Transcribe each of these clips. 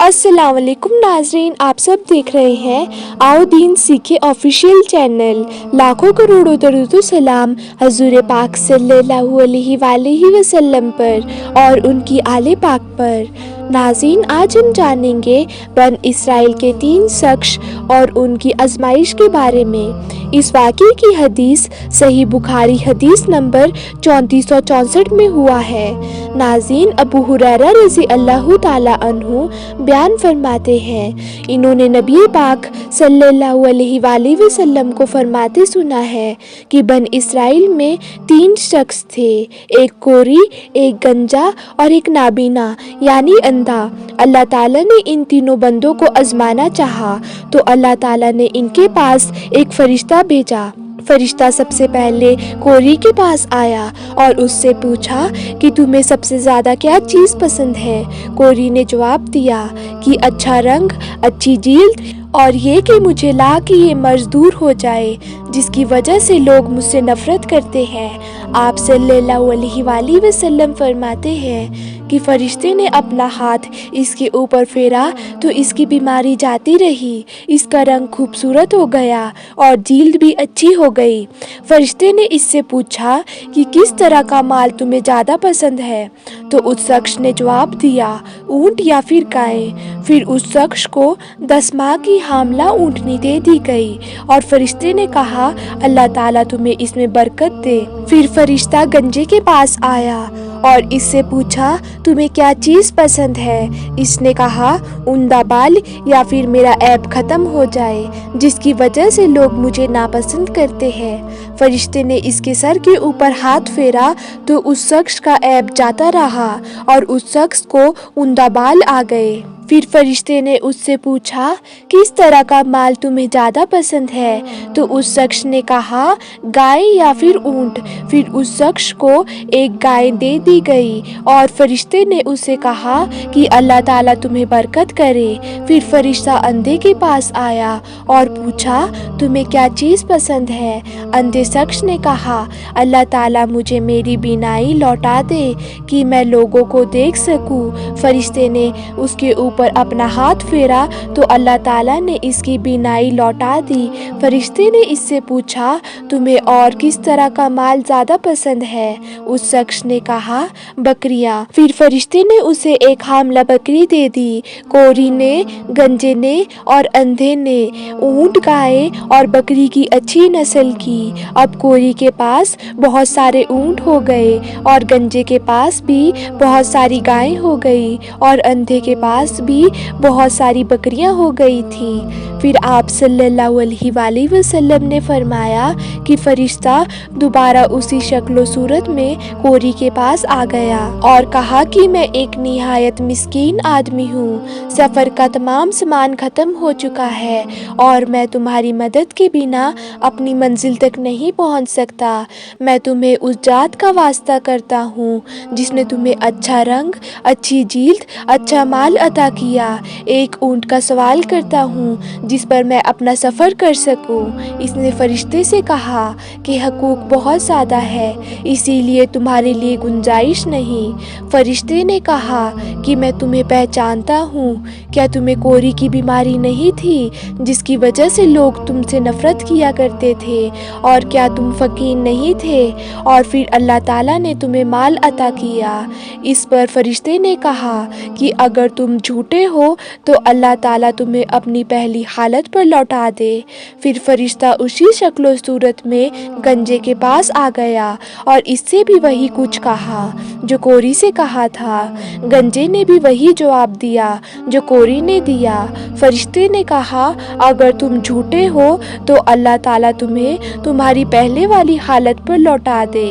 अस्सलाम वालेकुम नाजरीन, आप सब देख रहे हैं आओ दीन सीखे ऑफिशियल चैनल। लाखों करोड़ों दरूद सलाम हजूर पाक सल्लल्लाहु अलैहि वसल्लम पर और उनकी आले पाक पर। नाज़रीन, आज हम जानेंगे बन इसराइल के 3 शख्स और उनकी आजमाइश के बारे में। इस वाक़े की हदीस सही बुखारी हदीस नंबर 3464 में हुआ है। नाज़रीन, अबू हुरैरा रज़ी अल्लाह ताला अन्हु बयान फरमाते हैं, इन्होंने नबी पाक सल्लल्लाहु अलैहि वसल्लम को फरमाते सुना है कि बन इसराइल में 3 शख्स थे, एक कोरी, एक गंजा और एक नाबीना यानी अंधा। अल्लाह ताला ने इन तीनों बंदों को आजमाना चाहा तो अल्लाह ताला ने इनके पास एक फरिश्ता भेजा। फरिश्ता सबसे पहले कोरी के पास आया और उससे पूछा कि तुम्हें सबसे ज़्यादा क्या चीज़ पसंद है। कोरी ने जवाब दिया कि अच्छा रंग, अच्छी जिल्द और ये कि मुझे ला कि ये मर्ज दूर हो जाए जिसकी वजह से लोग मुझसे नफरत करते हैं। आप सल्लल्लाहु अलैहि वसल्लम फरमाते हैं कि फरिश्ते ने अपना हाथ इसके ऊपर फेरा तो इसकी बीमारी जाती रही, इसका रंग खूबसूरत हो गया और जिल्द भी अच्छी हो गई। फरिश्ते ने इससे पूछा कि किस तरह का माल तुम्हें ज़्यादा पसंद है, तो उस शख्स ने जवाब दिया ऊँट या फिर गाय। फिर उस शख्स को 10 माह की हामला ऊँटनी दे दी गई और फरिश्ते ने कहा अल्लाह ताला तुम्हें इसमें बरकत दे। फिर फरिश्ता गंजे के पास आया और इससे पूछा तुम्हें क्या चीज़ पसंद है। इसने कहा उम्दा बाल या फिर मेरा ऐब ख़त्म हो जाए जिसकी वजह से लोग मुझे नापसंद करते हैं। फरिश्ते ने इसके सर के ऊपर हाथ फेरा तो उस शख्स का ऐब जाता रहा और उस शख्स को उम्दा बाल आ गए। फिर फरिश्ते ने उससे पूछा किस तरह का माल तुम्हें ज़्यादा पसंद है, तो उस शख्स ने कहा गाय या फिर ऊँट। फिर उस शख्स को एक गाय दे दी गई और फरिश्ते ने उससे कहा कि अल्लाह ताला तुम्हें बरकत करे। फिर फरिश्ता अंधे के पास आया और पूछा तुम्हें क्या चीज़ पसंद है। अंधे शख्स ने कहा अल्लाह ताला मुझे मेरी बीनाई लौटा दे कि मैं लोगों को देख सकूं। फरिश्ते ने उसके ऊपर अपना हाथ फेरा तो अल्लाह ताला ने इसकी बीनाई लौटा दी। फरिश्ते ने इससे पूछा तुम्हें और किस तरह का माल ज़्यादा पसंद है। उस शख्स ने कहा बकरियां। फिर फरिश्ते ने उसे एक हामला बकरी दे दी। कोरी ने, गंजे ने और अंधे ने ऊँट, गाय और बकरी की अच्छी नस्ल की। अब कोरी के पास बहुत सारे ऊँट हो गए और गंजे के पास भी बहुत सारी गायें हो गई और अंधे के पास भी बहुत सारी बकरियां हो गई थी। फिर आप सल्लल्लाहु अलैहि वसल्लम ने फरमाया कि फरिश्ता दोबारा उसी शक्ल सूरत में कोरी के पास आ गया और कहा कि मैं एक निहायत मिस्कीन आदमी हूँ, सफ़र का तमाम सामान ख़त्म हो चुका है और मैं तुम्हारी मदद के बिना अपनी मंजिल तक नहीं पहुँच सकता। मैं तुम्हें उस जात का वास्ता करता हूँ जिसने तुम्हें अच्छा रंग, अच्छी जिल्द, अच्छा माल अता किया। एक ऊँट का सवाल करता हूँ जिस पर मैं अपना सफ़र कर सकूँ। इसने फरिश्ते से कहा कि हकूक़ बहुत ज़्यादा है, इसीलिए तुम्हारे लिए गुंजाइश नहीं। फरिश्ते ने कहा कि मैं तुम्हें पहचानता हूँ, क्या तुम्हें कोरी की बीमारी नहीं थी जिसकी वजह से लोग तुमसे नफ़रत किया करते थे, और क्या तुम फ़कीर नहीं थे और फिर अल्लाह ताला ने तुम्हें माल अता किया। इस पर फरिश्ते ने कहा कि अगर तुम झूठे हो तो अल्लाह ताला तुम्हें अपनी पहली हालत पर लौटा दे। फिर फरिश्ता उसी शक्ल सूरत में गंजे के पास आ गया और इससे भी वही कुछ कहा जो कोरी से कहा था। गंजे ने भी वही जवाब दिया जो कोरी ने दिया। फरिश्ते ने कहा अगर तुम झूठे हो तो अल्लाह ताला तुम्हें तुम्हारी पहले वाली हालत पर लौटा दे।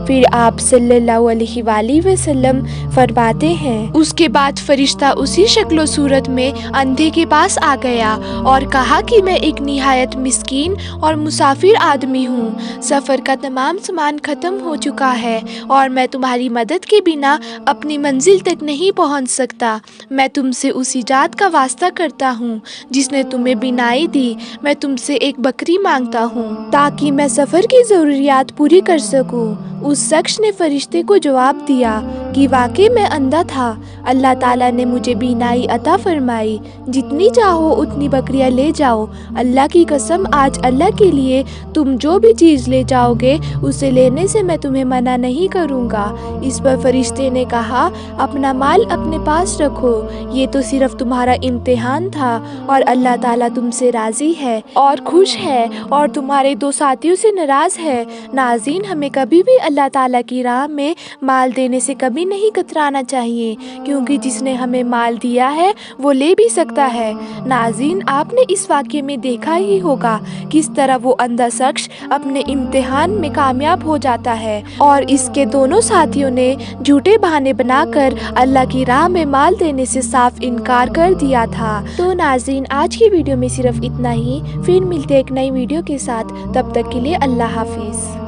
फिर आप सल्लल्लाहु अलैहि वसल्लम फरमाते हैं उसके बाद फरिश्ता उसी शक्ल सूरत में अंधे के पास आ गया और कहा कि मैं एक निहायत मिस्कीन और मुसाफिर आदमी हूँ, सफ़र का तमाम सामान ख़त्म हो चुका है और मैं तुम्हारी मदद के बिना अपनी मंजिल तक नहीं पहुँच सकता। मैं तुमसे उसी जात का वास्ता करता हूँ जिसने तुम्हें बिनाई दी। मैं तुमसे एक बकरी मांगता हूँ ताकि मैं सफ़र की ज़रूरियात पूरी कर सकूँ। उस शख्स ने फरिश्ते को जवाब दिया कि वाकई मैं अंधा था। अल्लाह ताला ने मुझे बीनाई अता फरमाई। जितनी चाहो उतनी बकरियां ले जाओ। अल्लाह की कसम, आज अल्लाह के लिए तुम जो भी चीज़ ले जाओगे उसे लेने से मैं तुम्हें मना नहीं करूँगा। इस पर फरिश्ते ने कहा, अपना माल अपने पास रखो, ये तो सिर्फ तुम्हारा इम्तिहान था और अल्लाह ताला तुमसे राज़ी है और खुश है और तुम्हारे दो साथियों से नाराज़ है। नाज़रीन, हमें कभी भी अल्लाह ताला की राह में माल देने से कभी नहीं कतराना चाहिए, क्योंकि जिसने हमें माल दिया है वो ले भी सकता है। नाज़रीन, आपने इस वाक़े में देखा ही होगा किस तरह वो अंधा शख्स अपने इम्तिहान में कामयाब हो जाता है और इसके दोनों साथियों ने झूठे बहाने बनाकर अल्लाह की राह में माल देने से साफ इनकार कर दिया था। तो नाज़रीन, आज की वीडियो में सिर्फ इतना ही। फिर मिलते एक नई वीडियो के साथ, तब तक के लिए अल्लाह हाफिज़।